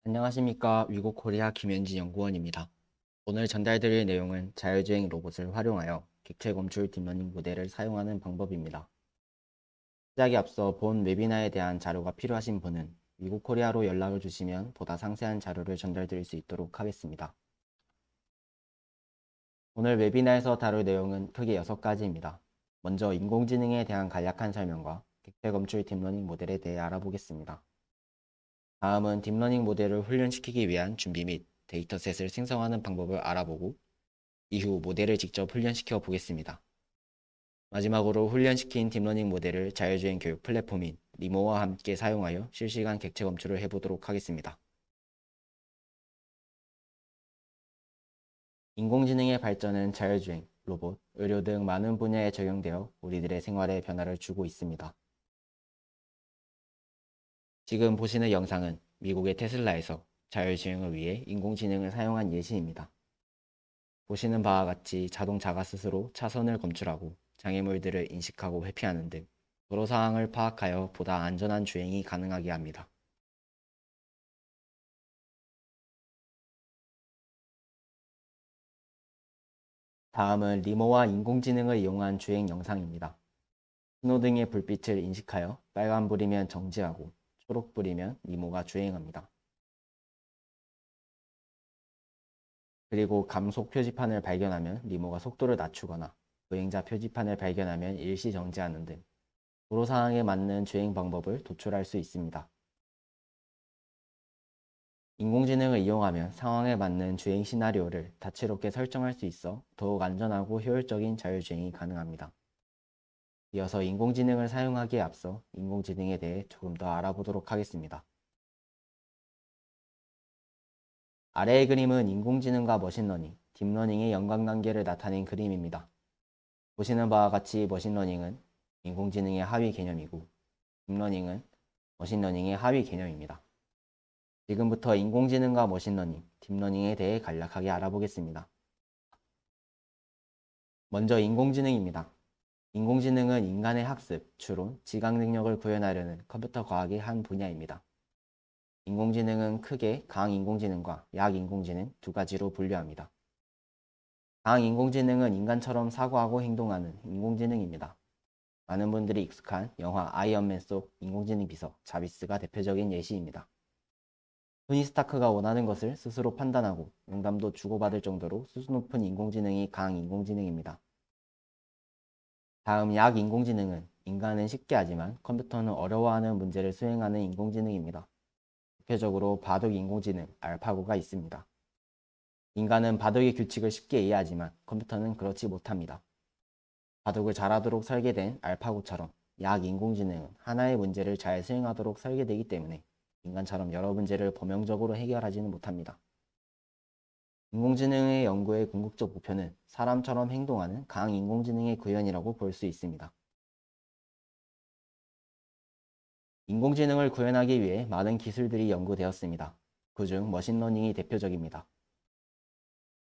안녕하십니까. 위고코리아 김현진 연구원입니다. 오늘 전달드릴 내용은 자율주행 로봇을 활용하여 객체 검출 딥러닝 모델을 사용하는 방법입니다. 시작에 앞서 본 웨비나에 대한 자료가 필요하신 분은 위고코리아로 연락을 주시면 보다 상세한 자료를 전달드릴 수 있도록 하겠습니다. 오늘 웨비나에서 다룰 내용은 크게 6가지입니다. 먼저 인공지능에 대한 간략한 설명과 객체 검출 딥러닝 모델에 대해 알아보겠습니다. 다음은 딥러닝 모델을 훈련시키기 위한 준비 및 데이터셋을 생성하는 방법을 알아보고 이후 모델을 직접 훈련시켜 보겠습니다. 마지막으로 훈련시킨 딥러닝 모델을 자율주행 교육 플랫폼인 리모와 함께 사용하여 실시간 객체 검출을 해보도록 하겠습니다. 인공지능의 발전은 자율주행, 로봇, 의료 등 많은 분야에 적용되어 우리들의 생활에 변화를 주고 있습니다. 지금 보시는 영상은 미국의 테슬라에서 자율주행을 위해 인공지능을 사용한 예시입니다. 보시는 바와 같이 자동차가 스스로 차선을 검출하고 장애물들을 인식하고 회피하는 등 도로 상황을 파악하여 보다 안전한 주행이 가능하게 합니다. 다음은 리모와 인공지능을 이용한 주행 영상입니다. 신호등의 불빛을 인식하여 빨간불이면 정지하고 초록불이면 리모가 주행합니다. 그리고 감속 표지판을 발견하면 리모가 속도를 낮추거나 보행자 표지판을 발견하면 일시 정지하는 등 도로 상황에 맞는 주행 방법을 도출할 수 있습니다. 인공지능을 이용하면 상황에 맞는 주행 시나리오를 다채롭게 설정할 수 있어 더욱 안전하고 효율적인 자율주행이 가능합니다. 이어서 인공지능을 사용하기에 앞서 인공지능에 대해 조금 더 알아보도록 하겠습니다. 아래의 그림은 인공지능과 머신러닝, 딥러닝의 연관관계를 나타낸 그림입니다. 보시는 바와 같이 머신러닝은 인공지능의 하위 개념이고 딥러닝은 머신러닝의 하위 개념입니다. 지금부터 인공지능과 머신러닝, 딥러닝에 대해 간략하게 알아보겠습니다. 먼저 인공지능입니다. 인공지능은 인간의 학습, 추론, 지각 능력을 구현하려는 컴퓨터 과학의 한 분야입니다. 인공지능은 크게 강인공지능과 약인공지능 두 가지로 분류합니다. 강인공지능은 인간처럼 사고하고 행동하는 인공지능입니다. 많은 분들이 익숙한 영화 아이언맨 속 인공지능 비서 자비스가 대표적인 예시입니다. 토니 스타크가 원하는 것을 스스로 판단하고 농담도 주고받을 정도로 수준 높은 인공지능이 강인공지능입니다. 다음 약인공지능은 인간은 쉽게 하지만 컴퓨터는 어려워하는 문제를 수행하는 인공지능입니다. 대표적으로 바둑 인공지능 알파고가 있습니다. 인간은 바둑의 규칙을 쉽게 이해하지만 컴퓨터는 그렇지 못합니다. 바둑을 잘하도록 설계된 알파고처럼 약인공지능은 하나의 문제를 잘 수행하도록 설계되기 때문에 인간처럼 여러 문제를 범용적으로 해결하지는 못합니다. 인공지능의 연구의 궁극적 목표는 사람처럼 행동하는 강인공지능의 구현이라고 볼 수 있습니다. 인공지능을 구현하기 위해 많은 기술들이 연구되었습니다. 그중 머신러닝이 대표적입니다.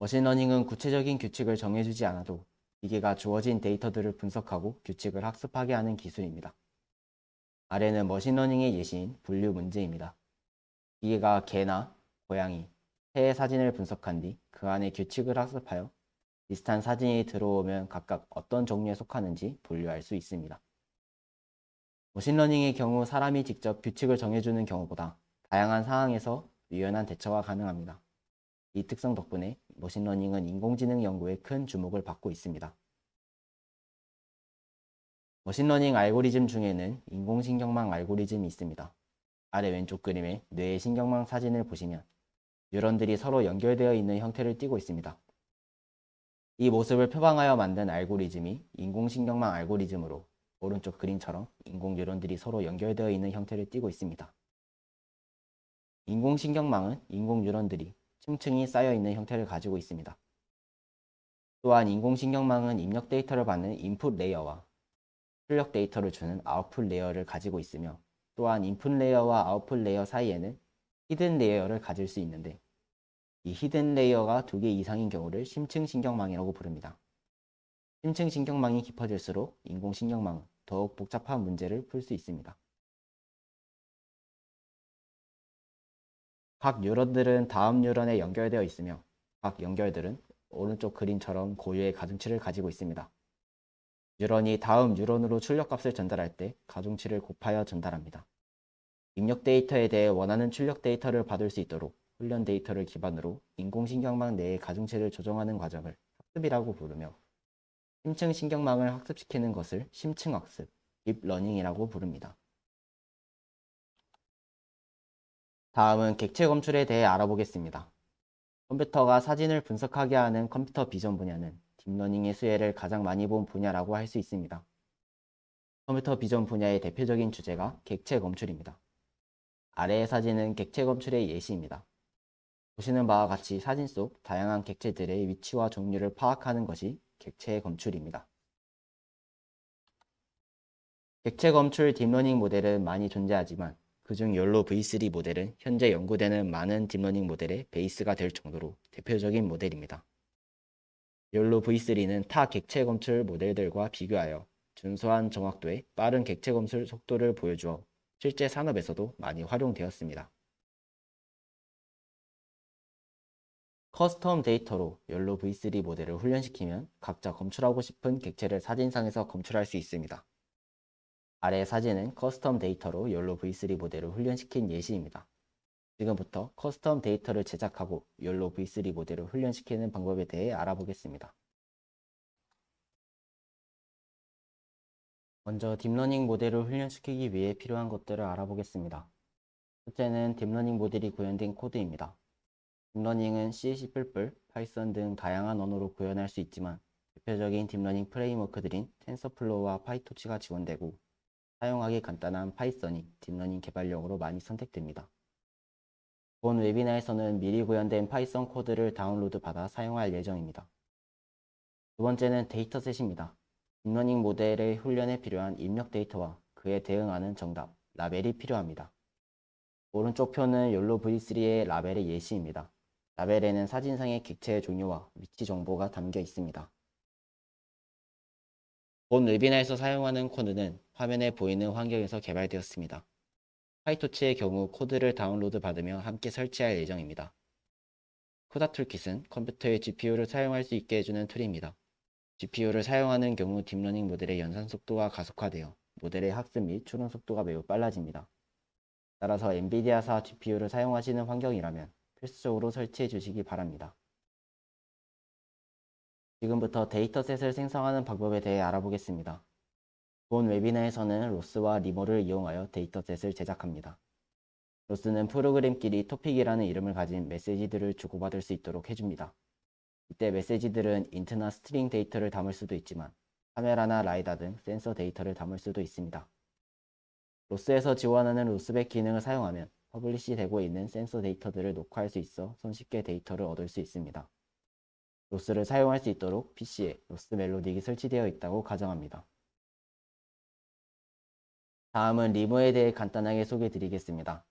머신러닝은 구체적인 규칙을 정해주지 않아도 기계가 주어진 데이터들을 분석하고 규칙을 학습하게 하는 기술입니다. 아래는 머신러닝의 예시인 분류 문제입니다. 기계가 개나 고양이, 새의 사진을 분석한 뒤 그 안에 규칙을 학습하여 비슷한 사진이 들어오면 각각 어떤 종류에 속하는지 분류할 수 있습니다. 머신러닝의 경우 사람이 직접 규칙을 정해주는 경우보다 다양한 상황에서 유연한 대처가 가능합니다. 이 특성 덕분에 머신러닝은 인공지능 연구에 큰 주목을 받고 있습니다. 머신러닝 알고리즘 중에는 인공신경망 알고리즘이 있습니다. 아래 왼쪽 그림의 뇌의 신경망 사진을 보시면 뉴런들이 서로 연결되어 있는 형태를 띠고 있습니다. 이 모습을 표방하여 만든 알고리즘이 인공신경망 알고리즘으로 오른쪽 그림처럼 인공 뉴런들이 서로 연결되어 있는 형태를 띠고 있습니다. 인공신경망은 인공 뉴런들이 층층이 쌓여 있는 형태를 가지고 있습니다. 또한 인공신경망은 입력 데이터를 받는 인풋 레이어와 출력 데이터를 주는 아웃풋 레이어를 가지고 있으며 또한 인풋 레이어와 아웃풋 레이어 사이에는 히든 레이어를 가질 수 있는데 이 히든 레이어가 2개 이상인 경우를 심층신경망이라고 부릅니다. 심층신경망이 깊어질수록 인공신경망은 더욱 복잡한 문제를 풀 수 있습니다. 각 뉴런들은 다음 뉴런에 연결되어 있으며 각 연결들은 오른쪽 그림처럼 고유의 가중치를 가지고 있습니다. 뉴런이 다음 뉴런으로 출력값을 전달할 때 가중치를 곱하여 전달합니다. 입력 데이터에 대해 원하는 출력 데이터를 받을 수 있도록 훈련 데이터를 기반으로 인공신경망 내의 가중치를 조정하는 과정을 학습이라고 부르며 심층 신경망을 학습시키는 것을 심층학습, 딥러닝이라고 부릅니다. 다음은 객체 검출에 대해 알아보겠습니다. 컴퓨터가 사진을 분석하게 하는 컴퓨터 비전 분야는 딥러닝의 수혜를 가장 많이 본 분야라고 할 수 있습니다. 컴퓨터 비전 분야의 대표적인 주제가 객체 검출입니다. 아래의 사진은 객체 검출의 예시입니다. 보시는 바와 같이 사진 속 다양한 객체들의 위치와 종류를 파악하는 것이 객체 검출입니다. 객체 검출 딥러닝 모델은 많이 존재하지만 그중 욜로 V3 모델은 현재 연구되는 많은 딥러닝 모델의 베이스가 될 정도로 대표적인 모델입니다. 욜로 V3는 타 객체 검출 모델들과 비교하여 준수한 정확도의 빠른 객체 검출 속도를 보여주어 실제 산업에서도 많이 활용되었습니다. 커스텀 데이터로 욜로 V3 모델을 훈련시키면 각자 검출하고 싶은 객체를 사진상에서 검출할 수 있습니다. 아래 사진은 커스텀 데이터로 욜로 V3 모델을 훈련시킨 예시입니다. 지금부터 커스텀 데이터를 제작하고 욜로 V3 모델을 훈련시키는 방법에 대해 알아보겠습니다. 먼저 딥러닝 모델을 훈련시키기 위해 필요한 것들을 알아보겠습니다. 첫째는 딥러닝 모델이 구현된 코드입니다. 딥러닝은 C, C++, 파이썬 등 다양한 언어로 구현할 수 있지만 대표적인 딥러닝 프레임워크들인 텐서플로우와 파이토치가 지원되고 사용하기 간단한 파이썬이 딥러닝 개발용으로 많이 선택됩니다. 본 웨비나에서는 미리 구현된 파이썬 코드를 다운로드 받아 사용할 예정입니다. 두 번째는 데이터셋입니다. 딥러닝 모델의 훈련에 필요한 입력 데이터와 그에 대응하는 정답, 라벨이 필요합니다. 오른쪽 표는 욜로 V3의 라벨의 예시입니다. 라벨에는 사진상의 객체의 종류와 위치 정보가 담겨 있습니다. 본 웨비나에서 사용하는 코드는 화면에 보이는 환경에서 개발되었습니다. 파이토치의 경우 코드를 다운로드 받으며 함께 설치할 예정입니다. 코다 툴킷은 컴퓨터의 GPU를 사용할 수 있게 해주는 툴입니다. GPU를 사용하는 경우 딥러닝 모델의 연산 속도가 가속화되어 모델의 학습 및 추론 속도가 매우 빨라집니다. 따라서 엔비디아사 GPU를 사용하시는 환경이라면 필수적으로 설치해 주시기 바랍니다. 지금부터 데이터셋을 생성하는 방법에 대해 알아보겠습니다. 본 웨비나에서는 로스와 리모를 이용하여 데이터셋을 제작합니다. 로스는 프로그램끼리 토픽이라는 이름을 가진 메시지들을 주고받을 수 있도록 해줍니다. 이때 메시지들은 인트나 스트링 데이터를 담을 수도 있지만 카메라나 라이다 등 센서 데이터를 담을 수도 있습니다. 로스에서 지원하는 로스백 기능을 사용하면 퍼블리시 되고 있는 센서 데이터들을 녹화할 수 있어 손쉽게 데이터를 얻을 수 있습니다. 로스를 사용할 수 있도록 PC에 로스 멜로딕이 설치되어 있다고 가정합니다. 다음은 리모에 대해 간단하게 소개해 드리겠습니다.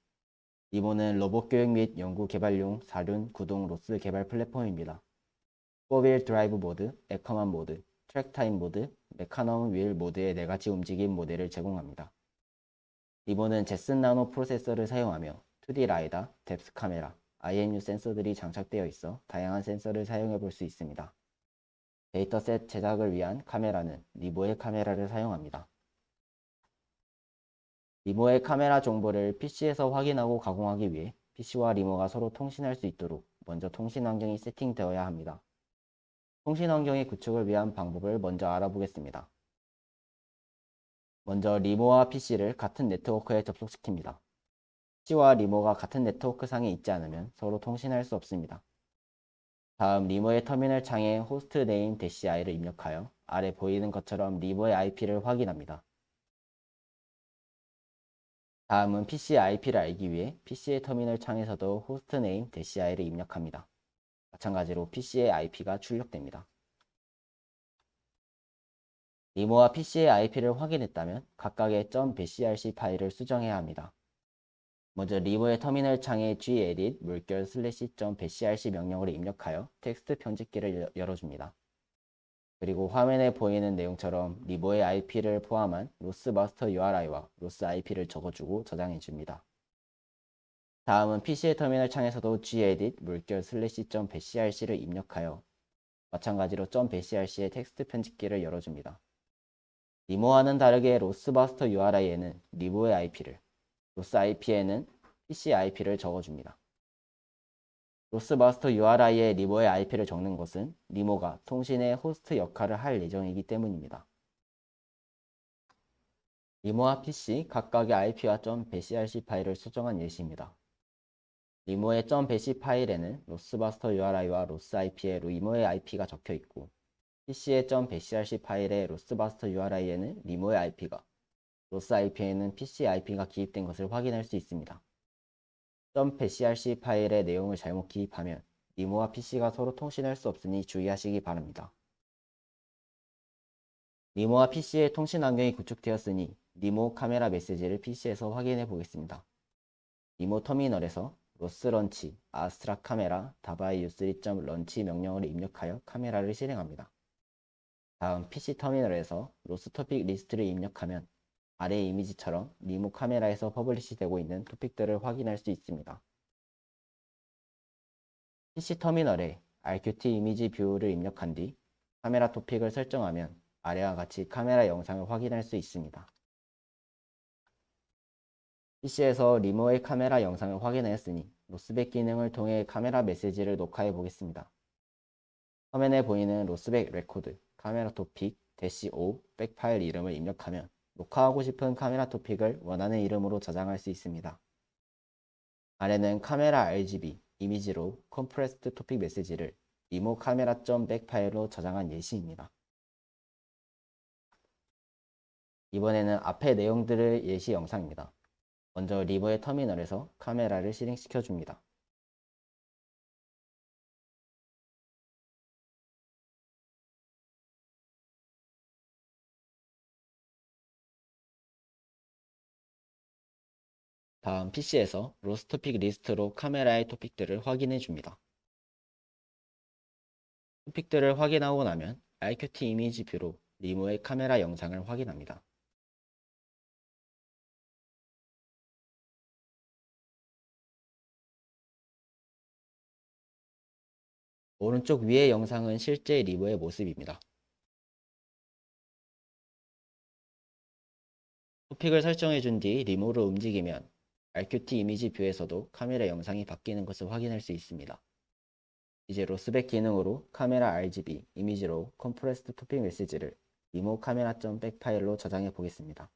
리모는 로봇 교육 및 연구 개발용 사륜 구동 로스 개발 플랫폼입니다. 4휠 드라이브 모드, 에커만 모드, 트랙 타임 모드, 메카넘 휠 모드의 4가지 움직임 모델을 제공합니다. 리모는 제슨 나노 프로세서를 사용하며 2D 라이다, 뎁스 카메라, IMU 센서들이 장착되어 있어 다양한 센서를 사용해 볼 수 있습니다. 데이터셋 제작을 위한 카메라는 리모의 카메라를 사용합니다. 리모의 카메라 정보를 PC에서 확인하고 가공하기 위해 PC와 리모가 서로 통신할 수 있도록 먼저 통신 환경이 세팅되어야 합니다. 통신 환경의 구축을 위한 방법을 먼저 알아보겠습니다. 먼저 리모와 PC를 같은 네트워크에 접속시킵니다. PC와 리모가 같은 네트워크 상에 있지 않으면 서로 통신할 수 없습니다. 다음 리모의 터미널 창에 호스트 네임 -i를 입력하여 아래 보이는 것처럼 리모의 IP를 확인합니다. 다음은 PC의 IP를 알기 위해 PC의 터미널 창에서도 호스트 네임 -i를 입력합니다. 마찬가지로 PC의 IP가 출력됩니다. 리모와 PC의 IP를 확인했다면 각각의 .bcrc 파일을 수정해야 합니다. 먼저 리모의 터미널 창에 gedit 물결 /.bcrc 명령어를 입력하여 텍스트 편집기를 열어줍니다. 그리고 화면에 보이는 내용처럼 리모의 IP를 포함한 로스 마스터 URI와 로스 IP를 적어주고 저장해줍니다. 다음은 PC의 터미널 창에서도 gedit 물결 /.bcrc를 입력하여 마찬가지로 .bcrc의 텍스트 편집기를 열어줍니다. 리모와는 다르게 로스바스터 URI에는 리모의 IP를, 로스 IP에는 PC IP를 적어줍니다. 로스바스터 URI에 리모의 IP를 적는 것은 리모가 통신의 호스트 역할을 할 예정이기 때문입니다. 리모와 PC 각각의 IP와 .bcrc 파일을 수정한 예시입니다. 리모의 .bc 파일에는 로스바스터 URI와 로스 IP에 리모의 IP가 적혀 있고 PC의 .bcrc 파일의 로스바스터 URI에는 리모의 IP가, 로스 IP에는 PC IP가 기입된 것을 확인할 수 있습니다. .bcrc 파일의 내용을 잘못 기입하면 리모와 PC가 서로 통신할 수 없으니 주의하시기 바랍니다. 리모와 PC의 통신 환경이 구축되었으니 리모 카메라 메시지를 PC에서 확인해 보겠습니다. 리모 터미널에서 로스런치 아스트라 카메라 다바이 u3.런치 명령어를 입력하여 카메라를 실행합니다. 다음 PC 터미널에서 로스토픽 리스트를 입력하면 아래 이미지처럼 리모 카메라에서 퍼블리시 되고 있는 토픽들을 확인할 수 있습니다. PC 터미널에 RQT 이미지 뷰를 입력한 뒤 카메라 토픽을 설정하면 아래와 같이 카메라 영상을 확인할 수 있습니다. PC에서 리모의 카메라 영상을 확인하였으니 로스백 기능을 통해 카메라 메시지를 녹화해 보겠습니다. 화면에 보이는 로스백 레코드 카메라 토픽 -5 백파일 이름을 입력하면 녹화하고 싶은 카메라 토픽을 원하는 이름으로 저장할 수 있습니다. 아래는 카메라 RGB 이미지로 컴프레스드 토픽 메시지를 리모 카메라.백 파일로 저장한 예시입니다. 이번에는 앞의 내용들의 예시 영상입니다. 먼저 리모의 터미널에서 카메라를 실행시켜 줍니다. 다음 PC에서 로스토픽 리스트로 카메라의 토픽들을 확인해 줍니다. 토픽들을 확인하고 나면 RQT 이미지 뷰로 리모의 카메라 영상을 확인합니다. 오른쪽 위의 영상은 실제 리모의 모습입니다. 토픽을 설정해 준 뒤 리모로 움직이면 RQT 이미지 뷰에서도 카메라 영상이 바뀌는 것을 확인할 수 있습니다. 이제 로스백 기능으로 카메라 RGB 이미지로 컴프레스드 토픽 메시지를 리모 카메라.백 파일로 저장해 보겠습니다.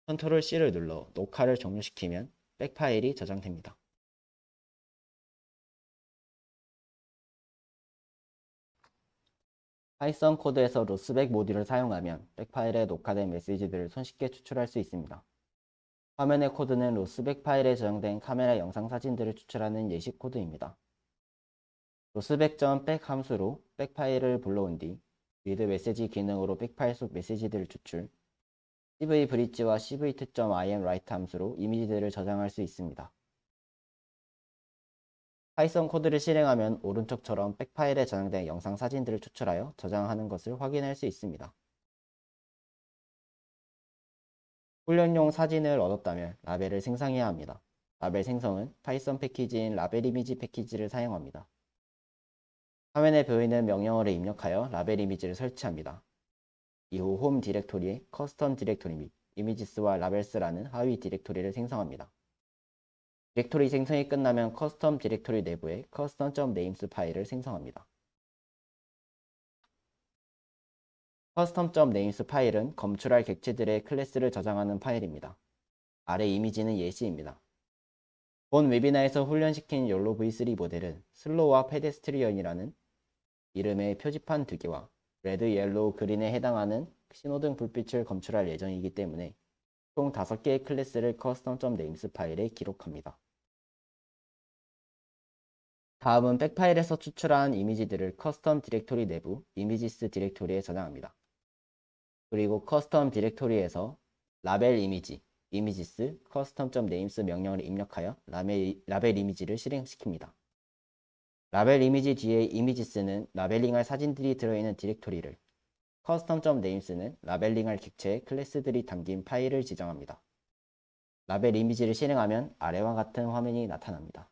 컨트롤 C를 눌러 녹화를 종료시키면 백 파일이 저장됩니다. 파이썬 코드에서 로스백 모듈을 사용하면 백 파일에 녹화된 메시지들을 손쉽게 추출할 수 있습니다. 화면의 코드는 로스백 파일에 저장된 카메라 영상 사진들을 추출하는 예시 코드입니다. 로스백.백 함수로 백 파일을 불러온 뒤 리드 메시지 기능으로 백 파일 속 메시지들을 추출, cv 브릿지와 cv2.imWrite 함수로 이미지들을 저장할 수 있습니다. 파이썬 코드를 실행하면 오른쪽처럼 백 파일에 저장된 영상 사진들을 추출하여 저장하는 것을 확인할 수 있습니다. 훈련용 사진을 얻었다면 라벨을 생성해야 합니다. 라벨 생성은 파이썬 패키지인 라벨 이미지 패키지를 사용합니다. 화면에 보이는 명령어를 입력하여 라벨 이미지를 설치합니다. 이후 홈 디렉토리에 커스텀 디렉토리 및 이미지스와 라벨스라는 하위 디렉토리를 생성합니다. 디렉토리 생성이 끝나면 커스텀 디렉토리 내부에 custom.names 파일을 생성합니다. custom.names 파일은 검출할 객체들의 클래스를 저장하는 파일입니다. 아래 이미지는 예시입니다. 본 웨비나에서 훈련시킨 욜로 V3 모델은 슬로우와 페데스트리언이라는 이름의 표지판 2개와 레드, 옐로우, 그린에 해당하는 신호등 불빛을 검출할 예정이기 때문에 총 5개의 클래스를 custom.names 파일에 기록합니다. 다음은 백 파일에서 추출한 이미지들을 커스텀 디렉토리 내부 이미지스 디렉토리에 저장합니다. 그리고 커스텀 디렉토리에서 라벨 이미지, 이미지스, custom.names 명령을 입력하여 라벨 이미지를 실행시킵니다. 라벨 이미지 뒤에 이미지스는 라벨링할 사진들이 들어있는 디렉토리를, custom.names는 라벨링할 객체의 클래스들이 담긴 파일을 지정합니다. 라벨 이미지를 실행하면 아래와 같은 화면이 나타납니다.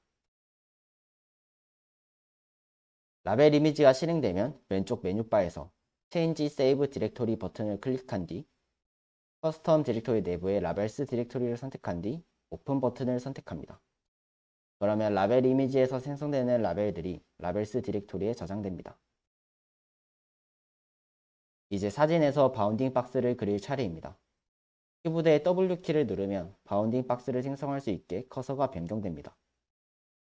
라벨 이미지가 실행되면 왼쪽 메뉴바에서 Change Save Directory 버튼을 클릭한 뒤 커스텀 디렉토리 내부의 라벨스 디렉토리를 선택한 뒤 오픈 버튼을 선택합니다. 그러면 라벨 이미지에서 생성되는 라벨들이 라벨스 디렉토리에 저장됩니다. 이제 사진에서 바운딩 박스를 그릴 차례입니다. 키보드의 W키를 누르면 바운딩 박스를 생성할 수 있게 커서가 변경됩니다.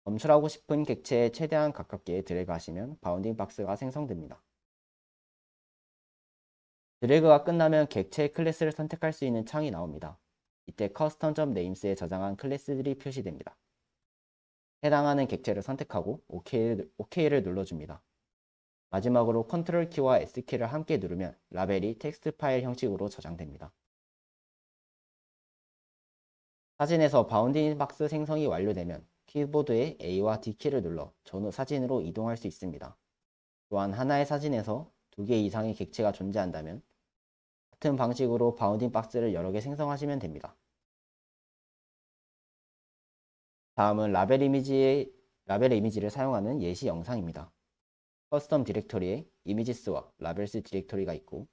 검출하고 싶은 객체에 최대한 가깝게 드래그 하시면 바운딩 박스가 생성됩니다. 드래그가 끝나면 객체 클래스를 선택할 수 있는 창이 나옵니다. 이때 custom.names에 저장한 클래스들이 표시됩니다. 해당하는 객체를 선택하고 OK를 눌러줍니다. 마지막으로 컨트롤 키와 S키를 함께 누르면 라벨이 텍스트 파일 형식으로 저장됩니다. 사진에서 바운딩 박스 생성이 완료되면 키보드의 A와 D키를 눌러 전후 사진으로 이동할 수 있습니다. 또한 하나의 사진에서 2개 이상의 객체가 존재한다면 같은 방식으로 바운딩 박스를 여러 개 생성하시면 됩니다. 다음은 라벨 이미지를 사용하는 예시 영상입니다. 커스텀 디렉토리에 이미지스와 라벨스 디렉토리가 있고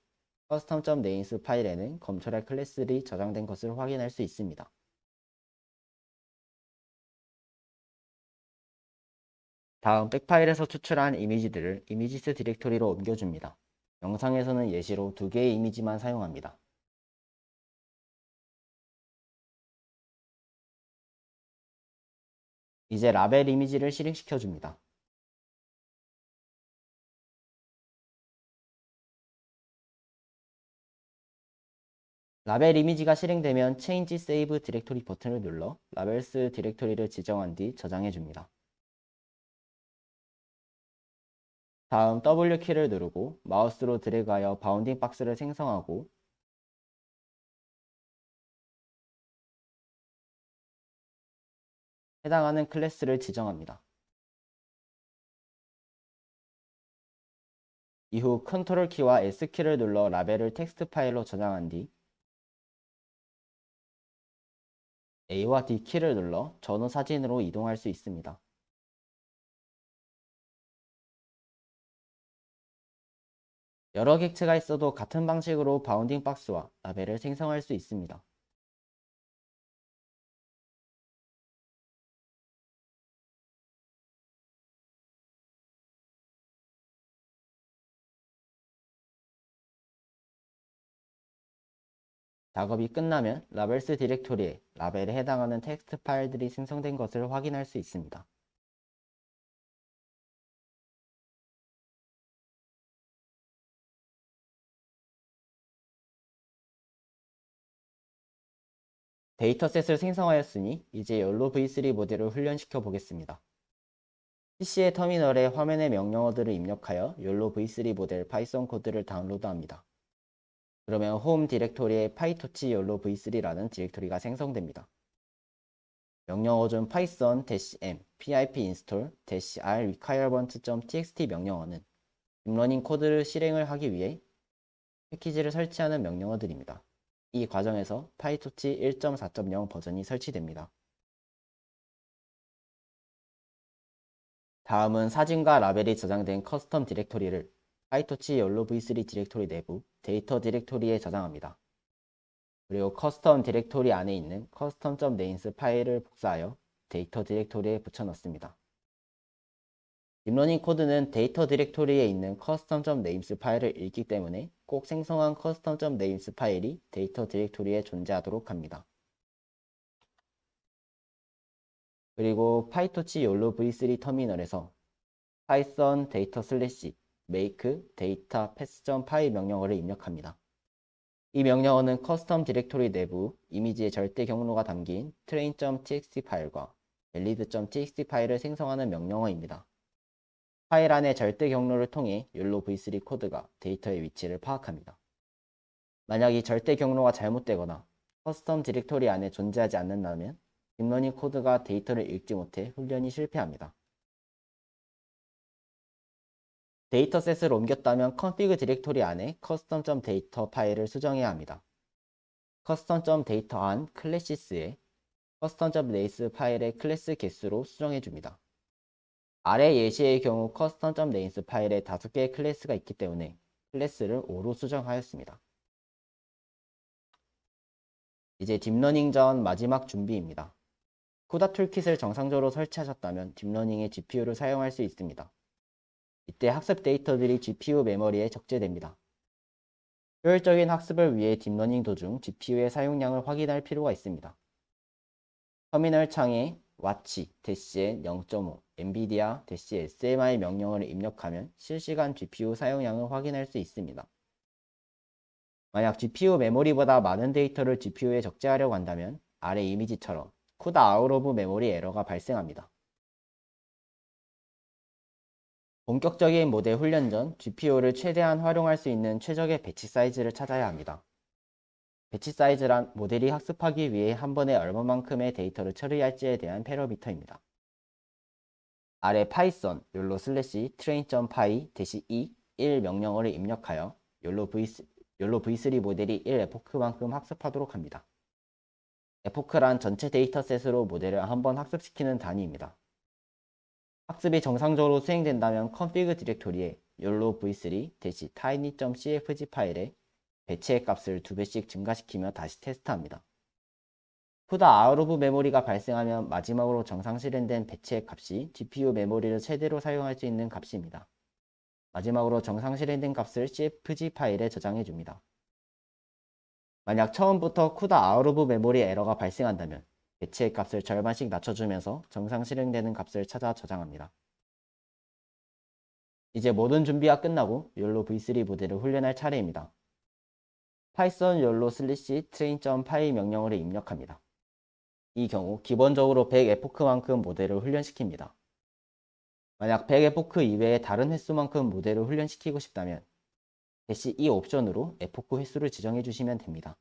custom.names 파일에는 검출할 클래스들이 저장된 것을 확인할 수 있습니다. 다음 백파일에서 추출한 이미지들을 이미지스 디렉토리로 옮겨줍니다. 영상에서는 예시로 2개의 이미지만 사용합니다. 이제 라벨 이미지를 실행시켜줍니다. 라벨 이미지가 실행되면 Change Save Directory 버튼을 눌러 라벨스 디렉토리를 지정한 뒤 저장해줍니다. 다음 W키를 누르고 마우스로 드래그하여 바운딩 박스를 생성하고 해당하는 클래스를 지정합니다. 이후 컨트롤 키와 S키를 눌러 라벨을 텍스트 파일로 저장한 뒤 A와 D키를 눌러 전후 사진으로 이동할 수 있습니다. 여러 객체가 있어도 같은 방식으로 바운딩 박스와 라벨을 생성할 수 있습니다. 작업이 끝나면 라벨스 디렉토리에 라벨에 해당하는 텍스트 파일들이 생성된 것을 확인할 수 있습니다. 데이터셋을 생성하였으니 이제 욜로 v3 모델을 훈련시켜 보겠습니다. PC의 터미널에 화면의 명령어들을 입력하여 욜로 v3 모델 파이썬 코드를 다운로드합니다. 그러면 홈 디렉토리에 파이토치 욜로 v3라는 디렉토리가 생성됩니다. 명령어 중 python-m pip install -r requirement.txt 명령어는 딥러닝 코드를 실행을 하기 위해 패키지를 설치하는 명령어들입니다. 이 과정에서 파이토치 1.4.0 버전이 설치됩니다. 다음은 사진과 라벨이 저장된 커스텀 디렉토리를 파이토치 욜로 v3 디렉토리 내부 데이터 디렉토리에 저장합니다. 그리고 커스텀 디렉토리 안에 있는 custom.names 파일을 복사하여 데이터 디렉토리에 붙여넣습니다. 딥러닝 코드는 데이터 디렉토리에 있는 custom.names 파일을 읽기 때문에 꼭 생성한 custom.names 파일이 데이터 디렉토리에 존재하도록 합니다. 그리고 파이토치 욜로 v3 터미널에서 python data/make data path.py 명령어를 입력합니다. 이 명령어는 커스텀 디렉토리 내부 이미지의 절대 경로가 담긴 train.txt 파일과 valid.txt 파일을 생성하는 명령어입니다. 파일 안의 절대 경로를 통해 욜로 v3 코드가 데이터의 위치를 파악합니다. 만약 이 절대 경로가 잘못되거나 커스텀 디렉토리 안에 존재하지 않는다면 딥러닝 코드가 데이터를 읽지 못해 훈련이 실패합니다. 데이터셋을 옮겼다면 config 디렉토리 안에 custom.data 파일을 수정해야 합니다. custom.data 안 클래시스에 custom.names 파일의 클래스 개수로 수정해줍니다. 아래 예시의 경우 custom.names 파일에 5개의 클래스가 있기 때문에 클래스를 5로 수정하였습니다. 이제 딥러닝 전 마지막 준비입니다. 쿠다 툴킷을 정상적으로 설치하셨다면 딥러닝의 GPU를 사용할 수 있습니다. 이때 학습 데이터들이 GPU 메모리에 적재됩니다. 효율적인 학습을 위해 딥러닝 도중 GPU의 사용량을 확인할 필요가 있습니다. 터미널 창에 watch-n0.5 nvidia-smi 명령어를 입력하면 실시간 GPU 사용량을 확인할 수 있습니다. 만약 GPU 메모리보다 많은 데이터를 GPU에 적재하려고 한다면 아래 이미지처럼 CUDA out of memory 에러가 발생합니다. 본격적인 모델 훈련 전 GPU를 최대한 활용할 수 있는 최적의 배치 사이즈를 찾아야 합니다. 배치 사이즈란 모델이 학습하기 위해 한 번에 얼마만큼의 데이터를 처리할지에 대한 패러미터입니다. 아래 파이썬 욜로 슬래시 train.py-e 1 명령어를 입력하여 욜로 v3 모델이 1 에포크만큼 학습하도록 합니다. 에포크란 전체 데이터셋으로 모델을 한번 학습시키는 단위입니다. 학습이 정상적으로 수행된다면 config 디렉토리에 욜로 v3-tiny.cfg 파일에 배치의 값을 2배씩 증가시키며 다시 테스트합니다. CUDA out of memory가 발생하면 마지막으로 정상 실행된 배치의 값이 GPU 메모리를 최대로 사용할 수 있는 값입니다. 마지막으로 정상 실행된 값을 CFG 파일에 저장해 줍니다. 만약 처음부터 CUDA out of memory 에러가 발생한다면 배치의 값을 절반씩 낮춰주면서 정상 실행되는 값을 찾아 저장합니다. 이제 모든 준비가 끝나고 욜로 v3 모델을 훈련할 차례입니다. 파이썬 욜로 슬래시 train.py 명령어를 입력합니다. 이 경우 기본적으로 100 에포크만큼 모델을 훈련시킵니다. 만약 100 에포크 이외의 다른 횟수만큼 모델을 훈련시키고 싶다면 -e 옵션으로 에포크 횟수를 지정해 주시면 됩니다.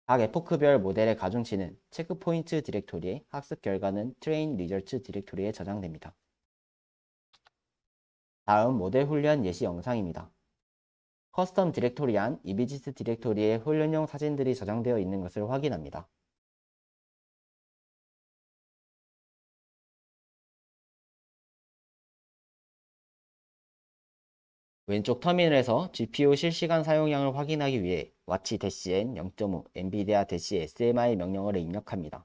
각 에포크별 모델의 가중치는 체크포인트 디렉토리에 학습 결과는 train results 디렉토리에 저장됩니다. 다음 모델 훈련 예시 영상입니다. 커스텀 디렉토리 안 이미지스 디렉토리에 훈련용 사진들이 저장되어 있는 것을 확인합니다. 왼쪽 터미널에서 GPU 실시간 사용량을 확인하기 위해 watch-n0.5 nvidia-smi 명령어를 입력합니다.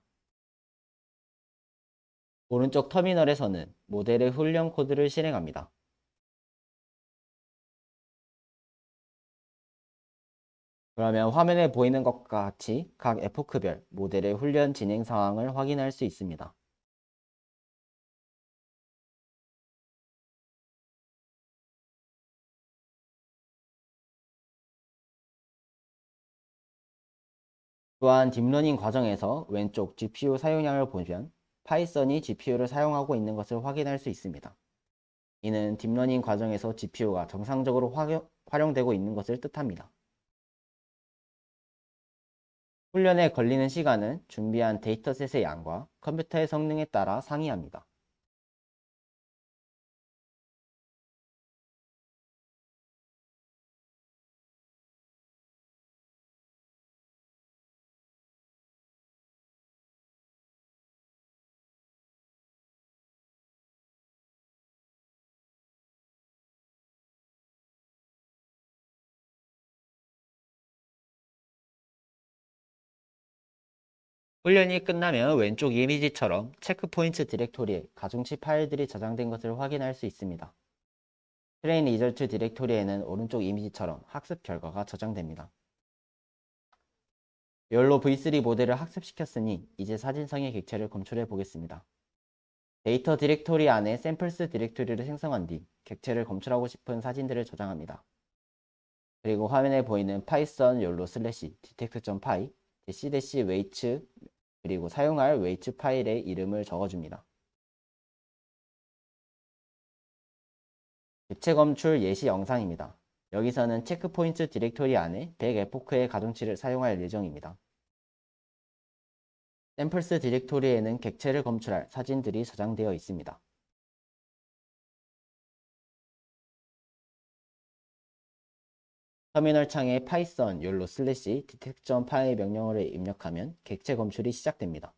오른쪽 터미널에서는 모델의 훈련 코드를 실행합니다. 그러면 화면에 보이는 것과 같이 각 에포크별 모델의 훈련 진행 상황을 확인할 수 있습니다. 또한 딥러닝 과정에서 왼쪽 GPU 사용량을 보면 파이썬이 GPU를 사용하고 있는 것을 확인할 수 있습니다. 이는 딥러닝 과정에서 GPU가 정상적으로 활용되고 있는 것을 뜻합니다. 훈련에 걸리는 시간은 준비한 데이터셋의 양과 컴퓨터의 성능에 따라 상이합니다. 훈련이 끝나면 왼쪽 이미지처럼 체크포인트 디렉토리에 가중치 파일들이 저장된 것을 확인할 수 있습니다. 트레인 리절트 디렉토리에는 오른쪽 이미지처럼 학습 결과가 저장됩니다. 욜로 v3 모델을 학습시켰으니 이제 사진상의 객체를 검출해 보겠습니다. 데이터 디렉토리 안에 샘플스 디렉토리를 생성한 뒤 객체를 검출하고 싶은 사진들을 저장합니다. 그리고 화면에 보이는 파이썬 욜로 슬래시 detect.py -weights 그리고 사용할 weights 파일의 이름을 적어줍니다. 객체 검출 예시 영상입니다. 여기서는 체크포인트 디렉토리 안에 100 에포크의 가중치를 사용할 예정입니다. 샘플스 디렉토리에는 객체를 검출할 사진들이 저장되어 있습니다. 터미널 창에 파이썬 욜로 슬래시 detect.py 명령어를 입력하면 객체 검출이 시작됩니다.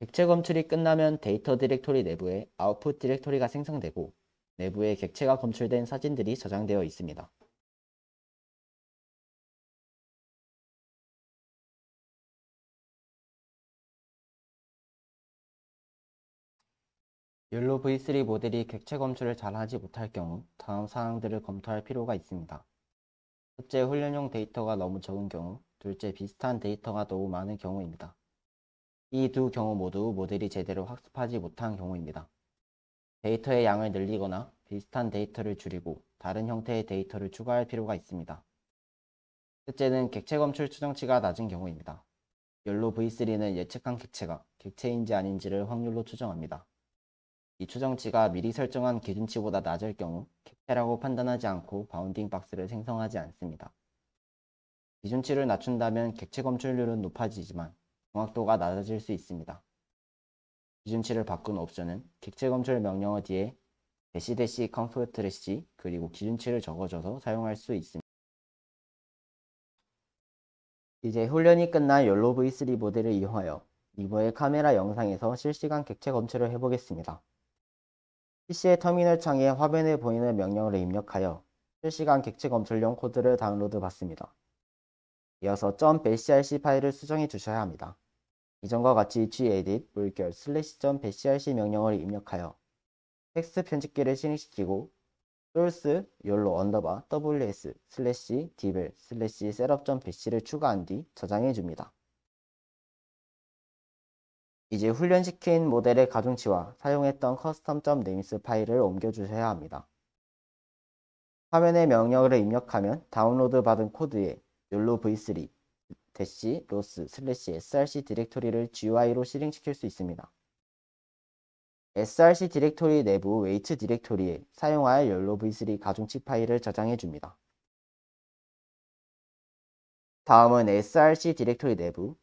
객체 검출이 끝나면 데이터 디렉토리 내부에 아웃풋 디렉토리가 생성되고 내부에 객체가 검출된 사진들이 저장되어 있습니다. 욜로 V3 모델이 객체 검출을 잘하지 못할 경우 다음 사항들을 검토할 필요가 있습니다. 첫째, 훈련용 데이터가 너무 적은 경우, 둘째, 비슷한 데이터가 너무 많은 경우입니다. 이 두 경우 모두 모델이 제대로 학습하지 못한 경우입니다. 데이터의 양을 늘리거나 비슷한 데이터를 줄이고 다른 형태의 데이터를 추가할 필요가 있습니다. 셋째는 객체 검출 추정치가 낮은 경우입니다. 욜로 V3는 예측한 객체가 객체인지 아닌지를 확률로 추정합니다. 이 추정치가 미리 설정한 기준치보다 낮을 경우 객체라고 판단하지 않고 바운딩 박스를 생성하지 않습니다. 기준치를 낮춘다면 객체 검출률은 높아지지만 정확도가 낮아질 수 있습니다. 기준치를 바꾼 옵션은 객체 검출 명령어 뒤에 대시 컴포트래시 그리고 기준치를 적어줘서 사용할 수 있습니다. 이제 훈련이 끝난 욜로 V3 모델을 이용하여 리버의 카메라 영상에서 실시간 객체 검출을 해보겠습니다. PC의 터미널 창에 화면에 보이는 명령어를 입력하여 실시간 객체 검출용 코드를 다운로드 받습니다. 이어서 .basrc 파일을 수정해 주셔야 합니다. 이전과 같이 gedit 물결 /.basrc 명령어를 입력하여 텍스트 편집기를 실행시키고 source 욜로 언더바 ws /dbel setup.bash를 추가한 뒤 저장해 줍니다. 이제 훈련시킨 모델의 가중치와 사용했던 custom.names 파일을 옮겨주셔야 합니다. 화면에 명령어를 입력하면 다운로드 받은 코드에 욜로 v3 -loss/src 디렉토리를 GUI로 실행시킬 수 있습니다. src 디렉토리 내부 웨이트 디렉토리에 사용할 욜로 v3 가중치 파일을 저장해 줍니다. 다음은 src 디렉토리 내부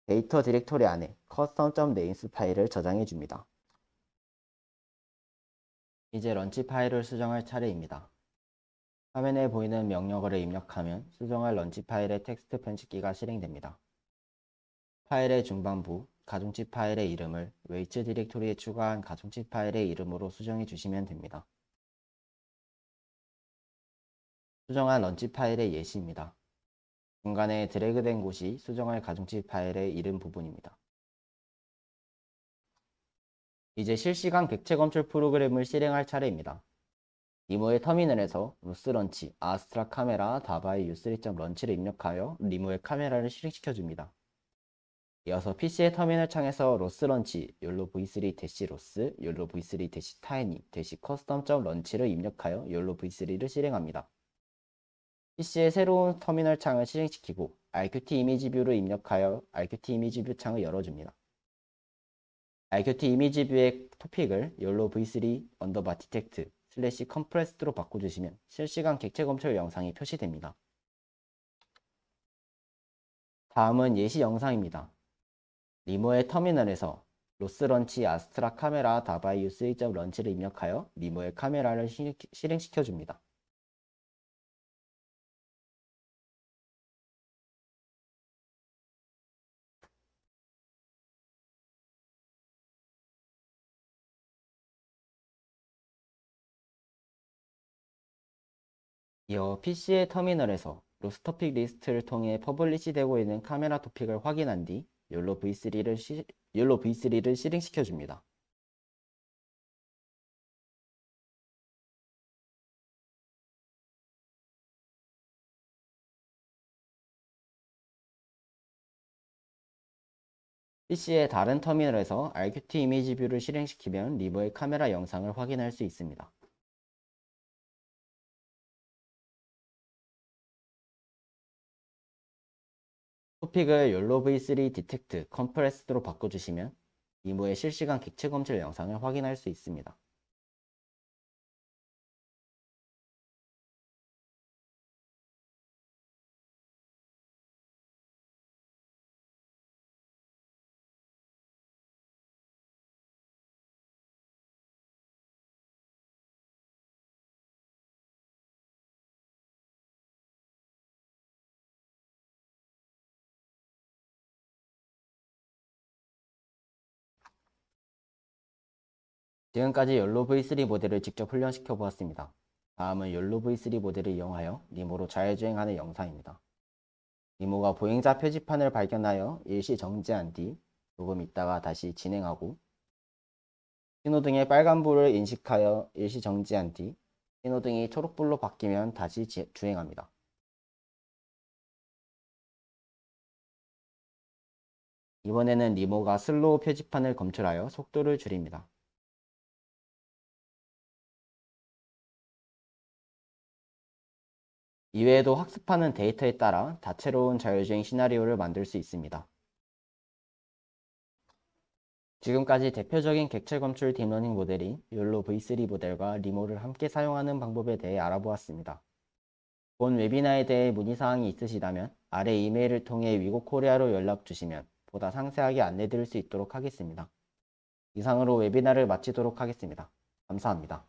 데이터 디렉토리 안에 custom.names 파일을 저장해 줍니다. 이제 런치 파일을 수정할 차례입니다. 화면에 보이는 명령어를 입력하면 수정할 런치 파일의 텍스트 편집기가 실행됩니다. 파일의 중반부, 가중치 파일의 이름을 웨이트 디렉토리에 추가한 가중치 파일의 이름으로 수정해 주시면 됩니다. 수정한 런치 파일의 예시입니다. 중간에 드래그된 곳이 수정할 가중치 파일의 이름 부분입니다. 이제 실시간 객체 검출 프로그램을 실행할 차례입니다. 리모의 터미널에서 로스런치 아스트라 카메라 다바이 u3.런치를 입력하여 리모의 카메라를 실행시켜줍니다. 이어서 PC의 터미널 창에서 로스런치 욜로 v3-로스 욜로 v3-tiny-custom.런치를 입력하여 욜로 v3를 실행합니다. PC의 새로운 터미널 창을 실행시키고 RQT 이미지 뷰를 입력하여 RQT 이미지 뷰 창을 열어줍니다. RQT 이미지 뷰의 토픽을 욜로 v3 언더바 디텍트 / 컴프레스드로 바꿔주시면 실시간 객체 검출 영상이 표시됩니다. 다음은 예시 영상입니다. 리모의 터미널에서 로스런치 아스트라 카메라 다바이 u3.런치를 입력하여 리모의 카메라를 실행시켜줍니다. 이어 PC의 터미널에서 로스토픽 리스트를 통해 퍼블리시 되고 있는 카메라 토픽을 확인한 뒤 욜로 V3를 실행시켜줍니다. PC의 다른 터미널에서 RQT 이미지 뷰를 실행시키면 리모의 카메라 영상을 확인할 수 있습니다. 토픽을 욜로 v3 디텍트 컴프레스드로 바꿔주시면 리모의 실시간 객체 검출 영상을 확인할 수 있습니다. 지금까지 욜로 V3 모델을 직접 훈련시켜 보았습니다. 다음은 욜로 V3 모델을 이용하여 리모로 자율주행하는 영상입니다. 리모가 보행자 표지판을 발견하여 일시 정지한 뒤 조금 있다가 다시 진행하고, 신호등의 빨간불을 인식하여 일시 정지한 뒤 신호등이 초록불로 바뀌면 다시 주행합니다. 이번에는 리모가 슬로우 표지판을 검출하여 속도를 줄입니다. 이외에도 학습하는 데이터에 따라 다채로운 자율주행 시나리오를 만들 수 있습니다. 지금까지 대표적인 객체 검출 딥러닝 모델인 욜로 V3 모델과 리모를 함께 사용하는 방법에 대해 알아보았습니다. 본 웨비나에 대해 문의사항이 있으시다면 아래 이메일을 통해 위고코리아로 연락 주시면 보다 상세하게 안내 드릴 수 있도록 하겠습니다. 이상으로 웨비나를 마치도록 하겠습니다. 감사합니다.